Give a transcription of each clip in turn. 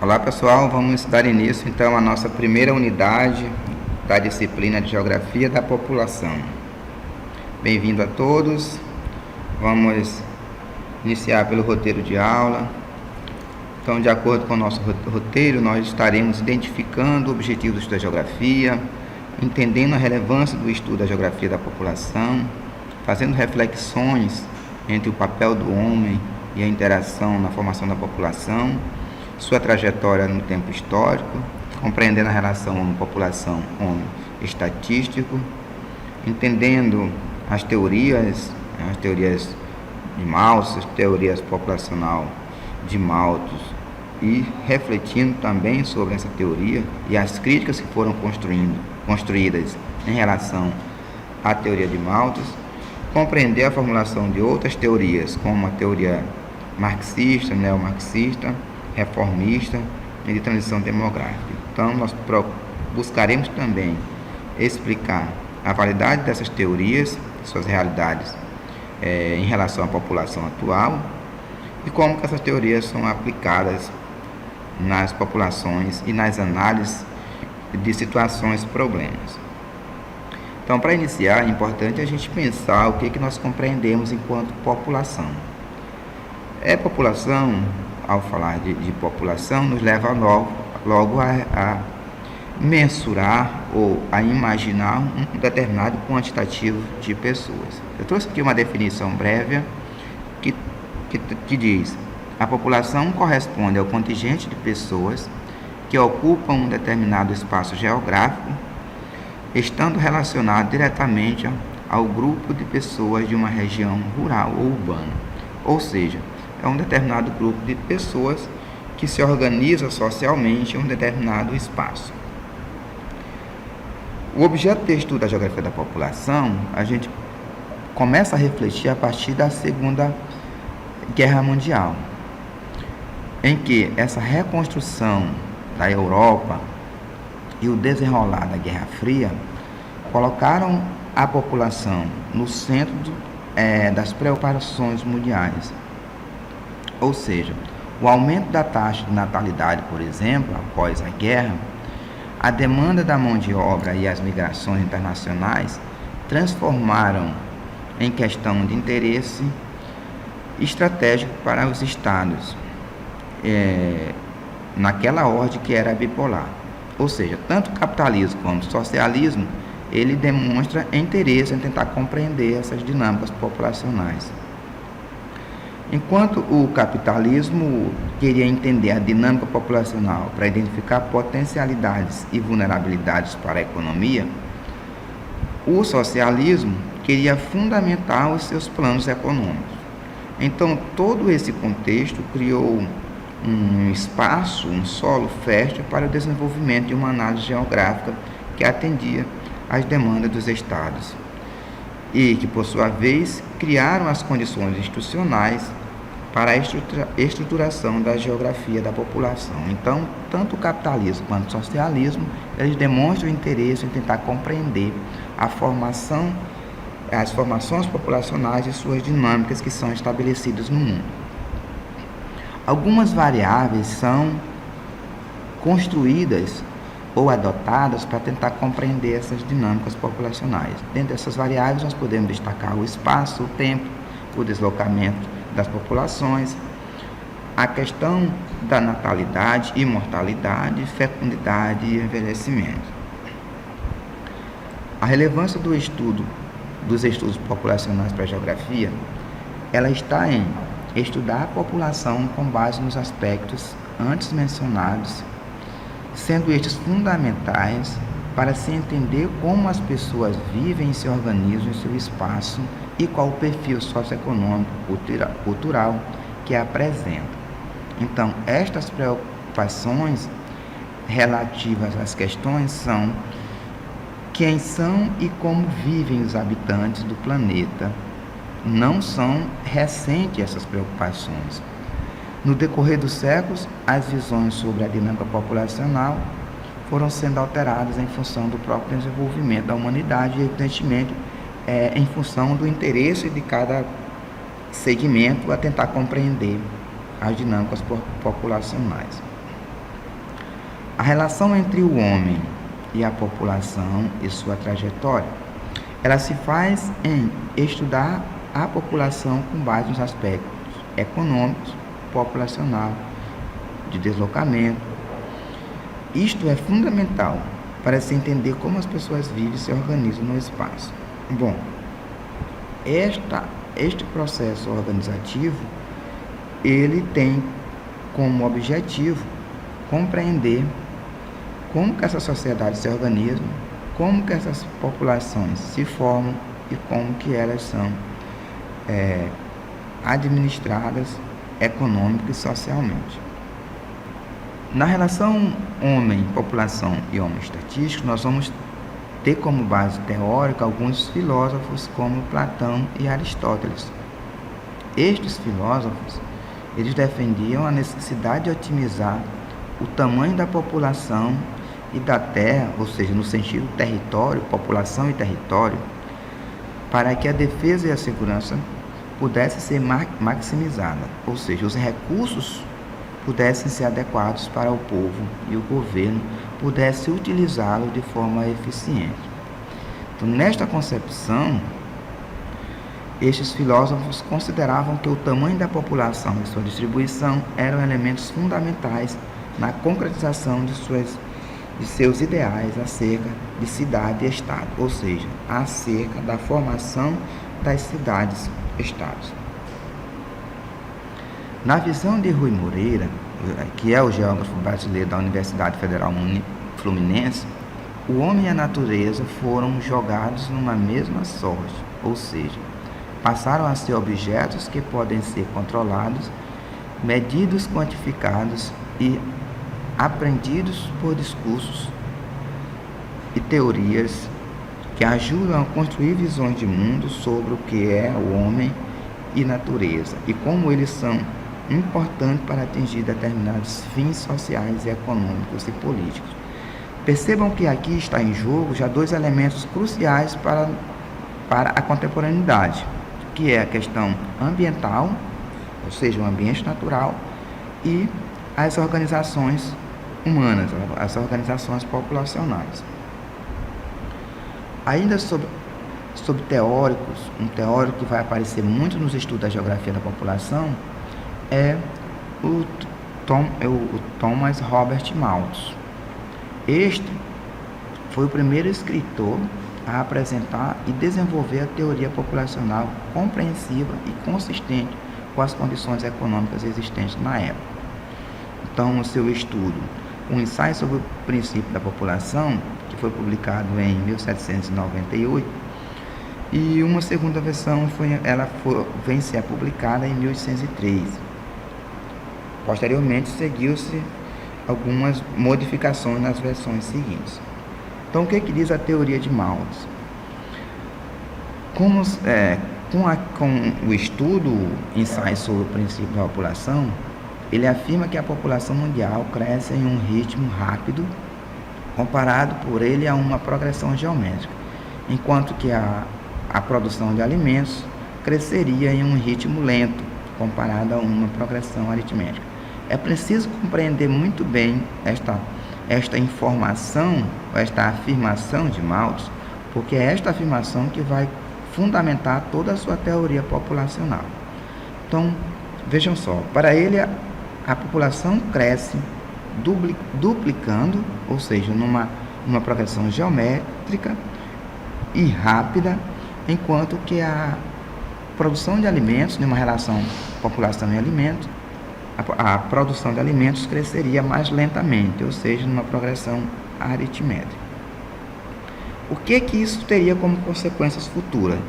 Olá pessoal, vamos dar início então à nossa primeira unidade da disciplina de Geografia da População. Bem-vindo a todos, vamos iniciar pelo roteiro de aula. Então, de acordo com o nosso roteiro, nós estaremos identificando objetivos da geografia, entendendo a relevância do estudo da geografia da população, fazendo reflexões entre o papel do homem e a interação na formação da população, sua trajetória no tempo histórico, compreendendo a relação homem-população, homem-estatístico, entendendo as teorias de Malthus, as teorias populacional de Malthus, e refletindo também sobre essa teoria e as críticas que foram construídas em relação à teoria de Malthus, compreender a formulação de outras teorias, como a teoria marxista, neomarxista, reformista e de transição demográfica. Então, nós buscaremos também explicar a validade dessas teorias, suas realidades em relação à população atual e como que essas teorias são aplicadas nas populações e nas análises de situações e problemas. Então, para iniciar, é importante a gente pensar o que nós compreendemos enquanto população. População, ao falar de população, nos leva logo a mensurar ou a imaginar um determinado quantitativo de pessoas. Eu trouxe aqui uma definição breve que diz: a população corresponde ao contingente de pessoas que ocupam um determinado espaço geográfico, estando relacionado diretamente ao grupo de pessoas de uma região rural ou urbana. Ou seja, é um determinado grupo de pessoas que se organiza socialmente em um determinado espaço. O objeto de estudo da geografia da população, a gente começa a refletir a partir da Segunda Guerra Mundial, em que essa reconstrução da Europa e o desenrolar da Guerra Fria colocaram a população no centro das preocupações mundiais. Ou seja, o aumento da taxa de natalidade, por exemplo, após a guerra, a demanda da mão de obra e as migrações internacionais transformaram em questão de interesse estratégico para os estados, naquela ordem que era bipolar. Ou seja, tanto o capitalismo como o socialismo, ele demonstra interesse em tentar compreender essas dinâmicas populacionais. Enquanto o capitalismo queria entender a dinâmica populacional para identificar potencialidades e vulnerabilidades para a economia, o socialismo queria fundamentar os seus planos econômicos. Então, todo esse contexto criou um espaço, um solo fértil para o desenvolvimento de uma análise geográfica que atendia às demandas dos estados e que, por sua vez, criaram as condições institucionais para a estruturação da geografia da população. Então, tanto o capitalismo quanto o socialismo, eles demonstram interesse em tentar compreender as formações populacionais e suas dinâmicas que são estabelecidas no mundo. Algumas variáveis são construídas ou adotadas para tentar compreender essas dinâmicas populacionais. Dentro dessas variáveis, nós podemos destacar o espaço, o tempo, o deslocamento das populações, a questão da natalidade e mortalidade, fecundidade e envelhecimento. A relevância dos estudos populacionais para a geografia, ela está em estudar a população com base nos aspectos antes mencionados, sendo estes fundamentais para se entender como as pessoas vivem e se organizam em seu espaço e qual o perfil socioeconômico, cultural que apresenta. Então, estas preocupações relativas às questões são quem são e como vivem os habitantes do planeta. Não são recentes essas preocupações. No decorrer dos séculos, as visões sobre a dinâmica populacional foram sendo alteradas em função do próprio desenvolvimento da humanidade e, evidentemente, em função do interesse de cada segmento a tentar compreender as dinâmicas populacionais. A relação entre o homem e a população e sua trajetória, ela se faz em estudar a população com base nos aspectos econômicos, populacional, de deslocamento. Isto é fundamental para se entender como as pessoas vivem e se organizam no espaço. Bom, este processo organizativo, ele tem como objetivo compreender como que essas sociedades se organizam, como que essas populações se formam e como que elas são administradas econômica e socialmente. Na relação homem-população e homem-estatístico, nós vamos ter como base teórica alguns filósofos como Platão e Aristóteles. Estes filósofos, eles defendiam a necessidade de otimizar o tamanho da população e da terra, ou seja, no sentido território, população e território, para que a defesa e a segurança pudessem ser maximizada, ou seja, os recursos pudessem ser adequados para o povo e o governo pudesse utilizá-lo de forma eficiente. Então, nesta concepção, estes filósofos consideravam que o tamanho da população e sua distribuição eram elementos fundamentais na concretização de seus ideais acerca de cidade e estado, ou seja, acerca da formação das cidades-estados. Na visão de Rui Moreira, que é o geógrafo brasileiro da Universidade Federal Fluminense, o homem e a natureza foram jogados numa mesma sorte, ou seja, passaram a ser objetos que podem ser controlados, medidos, quantificados e aprendidos por discursos e teorias que ajudam a construir visões de mundo sobre o que é o homem e natureza e como eles são importantes para atingir determinados fins sociais, econômicos e políticos. Percebam que aqui está em jogo já dois elementos cruciais para a contemporaneidade, que é a questão ambiental, ou seja, o ambiente natural, e as organizações humanas, as organizações populacionais. Ainda sobre teóricos, um teórico que vai aparecer muito nos estudos da geografia da população é o Thomas Robert Malthus. Este foi o primeiro escritor a apresentar e desenvolver a teoria populacional compreensiva e consistente com as condições econômicas existentes na época. Então, o seu estudo, um ensaio sobre o princípio da população, que foi publicado em 1798, e uma segunda versão vem ser publicada em 1803. Posteriormente, seguiu-se algumas modificações nas versões seguintes. Então, o que diz a teoria de Malthus? Com o estudo, ensaio sobre o princípio da população, ele afirma que a população mundial cresce em um ritmo rápido, comparado por ele a uma progressão geométrica, enquanto que a produção de alimentos cresceria em um ritmo lento, comparado a uma progressão aritmética. É preciso compreender muito bem esta informação, esta afirmação de Malthus, porque é esta afirmação que vai fundamentar toda a sua teoria populacional. Então, vejam só, para ele a população cresce duplicando, ou seja, numa progressão geométrica e rápida, enquanto que a produção de alimentos, numa relação população e alimentos, a produção de alimentos cresceria mais lentamente, ou seja, numa progressão aritmétrica. O que isso teria como consequências futuras?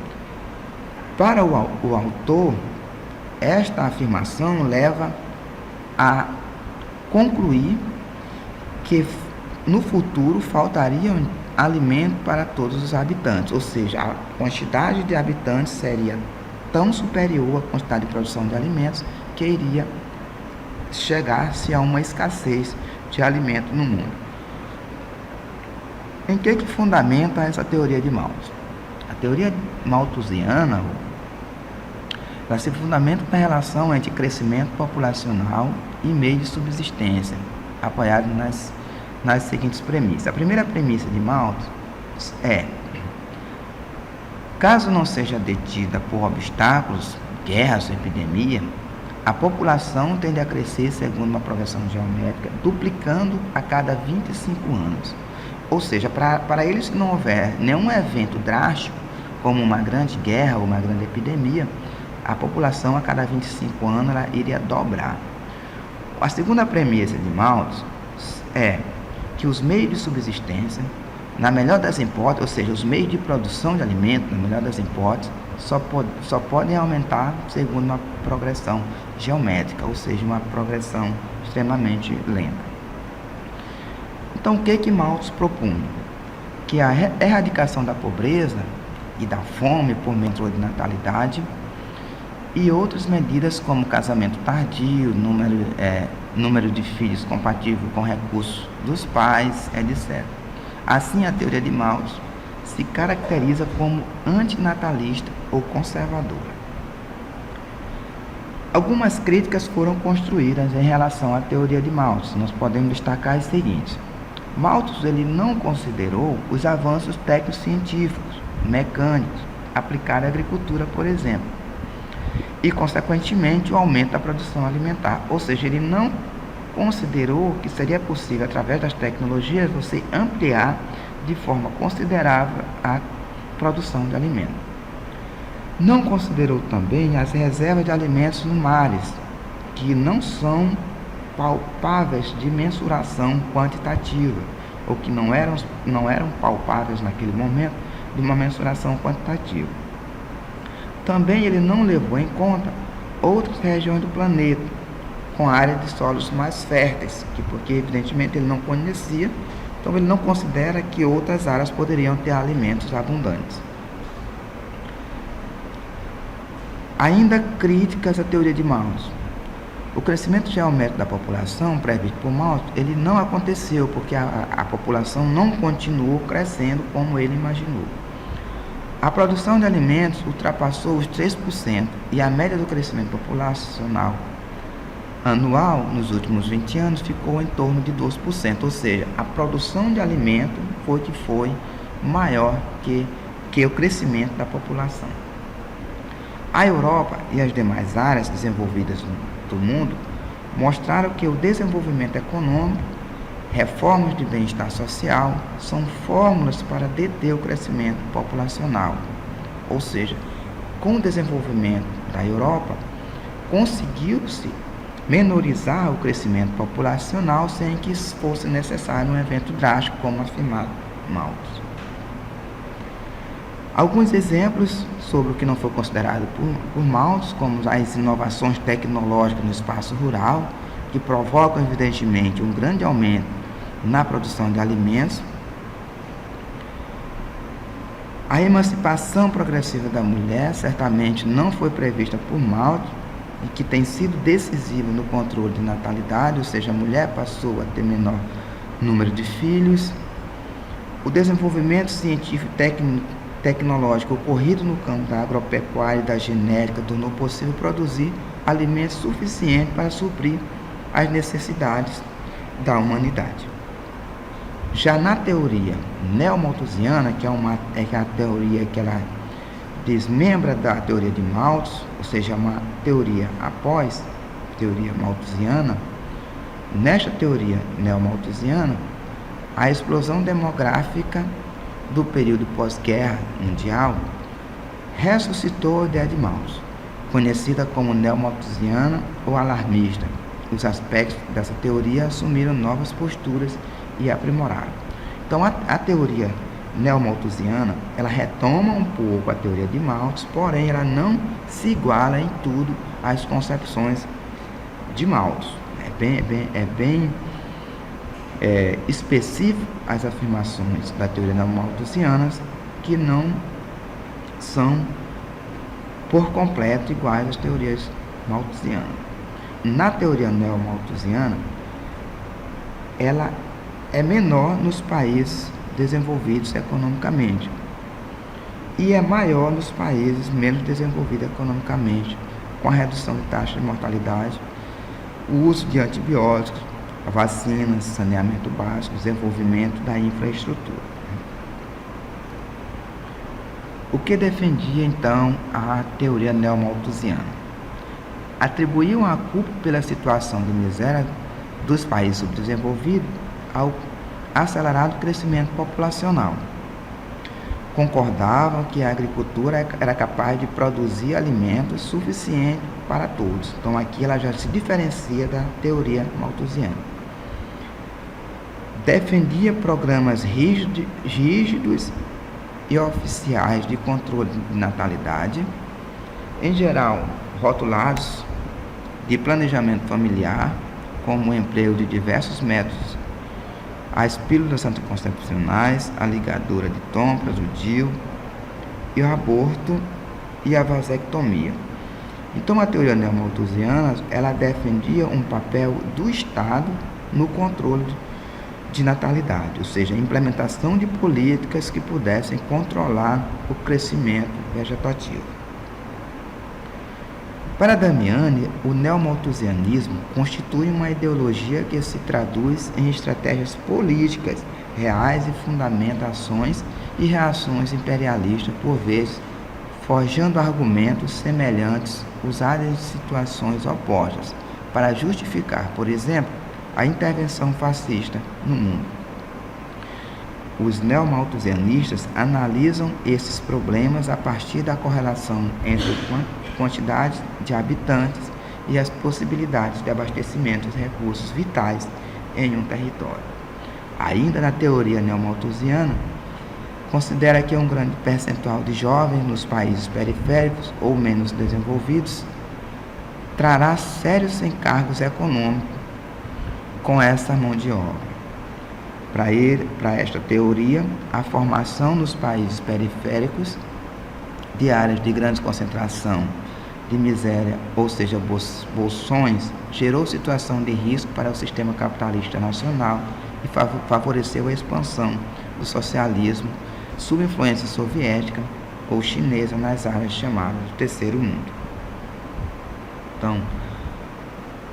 Para o autor, esta afirmação leva a concluir que no futuro faltaria alimento para todos os habitantes, ou seja, a quantidade de habitantes seria tão superior à quantidade de produção de alimentos que iria chegar-se a uma escassez de alimento no mundo. Em que fundamenta essa teoria de Malthus? A teoria malthusiana ela se fundamenta na relação entre crescimento populacional e meio de subsistência, apoiado nas seguintes premissas. A primeira premissa de Malthus é: caso não seja detida por obstáculos, guerras ou epidemia, a população tende a crescer segundo uma progressão geométrica, duplicando a cada 25 anos. Ou seja, para eles, se não houver nenhum evento drástico, como uma grande guerra ou uma grande epidemia, a população a cada 25 anos ela iria dobrar. A segunda premissa de Malthus é que os meios de subsistência, na melhor das hipóteses, ou seja, os meios de produção de alimento, na melhor das hipóteses, só podem aumentar segundo uma progressão geométrica, ou seja, uma progressão extremamente lenta. Então, o que Malthus propunha? Que a erradicação da pobreza e da fome por meio de natalidade e outras medidas como casamento tardio, número de filhos compatível com recursos dos pais, etc. Assim, a teoria de Malthus se caracteriza como antinatalista ou conservadora. Algumas críticas foram construídas em relação à teoria de Malthus. Nós podemos destacar as seguintes. Malthus ele não considerou os avanços técnico-científicos, mecânicos, aplicados à agricultura, por exemplo, e, consequentemente, o aumento da produção alimentar. Ou seja, ele não considerou que seria possível, através das tecnologias, você ampliar de forma considerável a produção de alimentos. Não considerou também as reservas de alimentos nos mares, que não são palpáveis de mensuração quantitativa, ou que não eram palpáveis naquele momento de uma mensuração quantitativa. Também ele não levou em conta outras regiões do planeta, com áreas de solos mais férteis, porque evidentemente ele não conhecia, então ele não considera que outras áreas poderiam ter alimentos abundantes. Ainda críticas à teoria de Malthus. O crescimento geométrico da população, previsto por Malthus, ele não aconteceu porque a população não continuou crescendo como ele imaginou. A produção de alimentos ultrapassou os 3% e a média do crescimento populacional anual nos últimos 20 anos ficou em torno de 2%, ou seja, a produção de alimento foi maior que o crescimento da população. A Europa e as demais áreas desenvolvidas do mundo mostraram que o desenvolvimento econômico, reformas de bem-estar social são fórmulas para deter o crescimento populacional. Ou seja, com o desenvolvimento da Europa, conseguiu-se menorizar o crescimento populacional sem que fosse necessário um evento drástico, como afirmado Malthus. Alguns exemplos sobre o que não foi considerado por Malthus, como as inovações tecnológicas no espaço rural, que provocam evidentemente um grande aumento na produção de alimentos, a emancipação progressiva da mulher certamente não foi prevista por Malthus e que tem sido decisiva no controle de natalidade, ou seja, a mulher passou a ter menor número de filhos. O desenvolvimento científico e tecnológico ocorrido no campo da agropecuária e da genética tornou possível produzir alimentos suficientes para suprir as necessidades da humanidade. Já na teoria neomalthusiana, que é a teoria que ela desmembra da teoria de Malthus, ou seja, uma teoria após a teoria malthusiana, nesta teoria neomalthusiana, a explosão demográfica do período pós-guerra mundial ressuscitou a ideia de Malthus, conhecida como neomalthusiana ou alarmista. Os aspectos dessa teoria assumiram novas posturas e aprimoraram. Então, a teoria neomalthusiana, ela retoma um pouco a teoria de Malthus, porém ela não se iguala em tudo às concepções de Malthus. É bem específico as afirmações da teoria neomalthusiana que não são por completo iguais às teorias malthusianas. Na teoria neomalthusiana, ela é menor nos países desenvolvidos economicamente e é maior nos países menos desenvolvidos economicamente, com a redução de taxa de mortalidade, o uso de antibióticos, vacinas, saneamento básico, desenvolvimento da infraestrutura. O que defendia então a teoria neomalthusiana? Atribuíam a culpa pela situação de miséria dos países subdesenvolvidos ao acelerado crescimento populacional. Concordavam que a agricultura era capaz de produzir alimentos suficientes para todos. Então aqui ela já se diferencia da teoria malthusiana. Defendia programas rígidos e oficiais de controle de natalidade, em geral rotulados de planejamento familiar, como o emprego de diversos métodos, as pílulas anticoncepcionais, a ligadura de trompas, o DIU, e o aborto e a vasectomia. Então a teoria neomalthusiana, ela defendia um papel do Estado no controle de natalidade, ou seja, a implementação de políticas que pudessem controlar o crescimento vegetativo. Para Damiani, o neomalthusianismo constitui uma ideologia que se traduz em estratégias políticas reais e fundamenta ações e reações imperialistas, por vezes, forjando argumentos semelhantes usados em situações opostas, para justificar, por exemplo, a intervenção fascista no mundo. Os neomalthusianistas analisam esses problemas a partir da correlação entre quantidade de habitantes e as possibilidades de abastecimento de recursos vitais em um território. Ainda na teoria neomalthusiana, considera que um grande percentual de jovens nos países periféricos ou menos desenvolvidos trará sérios encargos econômicos com essa mão de obra. Para esta teoria, a formação nos países periféricos de áreas de grande concentração de miséria, ou seja, bolsões, gerou situação de risco para o sistema capitalista nacional e favoreceu a expansão do socialismo sob influência soviética ou chinesa nas áreas chamadas de terceiro mundo. Então,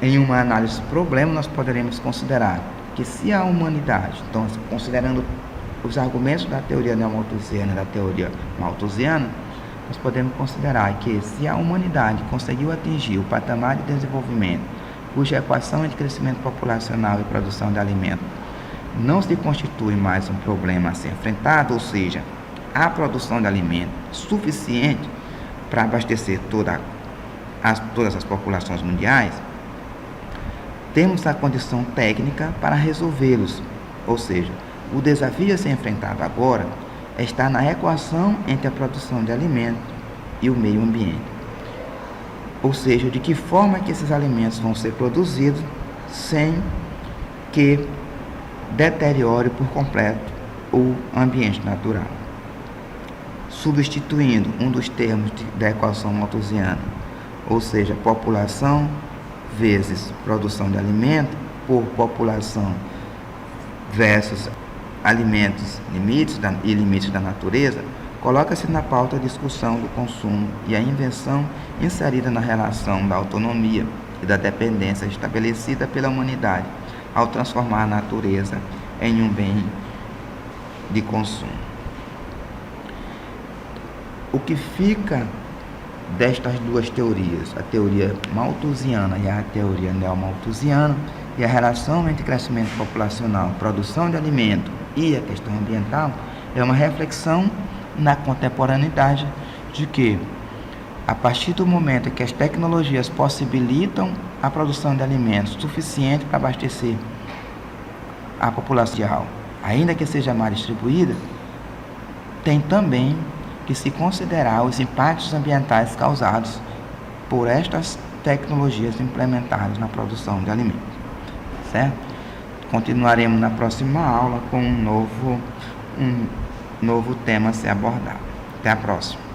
em uma análise do problema, nós poderemos considerar que se a humanidade, então, considerando os argumentos da teoria neomalthusiana e da teoria malthusiana, nós podemos considerar que se a humanidade conseguiu atingir o patamar de desenvolvimento cuja equação entre crescimento populacional e produção de alimentos não se constitui mais um problema a ser enfrentado, ou seja, a produção de alimentos suficiente para abastecer todas as populações mundiais, temos a condição técnica para resolvê-los, ou seja, o desafio a ser enfrentado agora está na equação entre a produção de alimentos e o meio ambiente. Ou seja, de que forma que esses alimentos vão ser produzidos sem que deteriore por completo o ambiente natural. Substituindo um dos termos da equação malthusiana, ou seja, população vezes produção de alimento por população versus alimentos e limites da natureza, coloca-se na pauta a discussão do consumo e a invenção inserida na relação da autonomia e da dependência estabelecida pela humanidade ao transformar a natureza em um bem de consumo. O que fica destas duas teorias, a teoria malthusiana e a teoria neomalthusiana, e a relação entre crescimento populacional, produção de alimento e a questão ambiental, é uma reflexão na contemporaneidade de que, a partir do momento em que as tecnologias possibilitam a produção de alimentos suficiente para abastecer a população, ainda que seja mal distribuída, tem também que se considerar os impactos ambientais causados por estas tecnologias implementadas na produção de alimentos. Certo? Continuaremos na próxima aula com um novo tema a ser abordado. Até a próxima.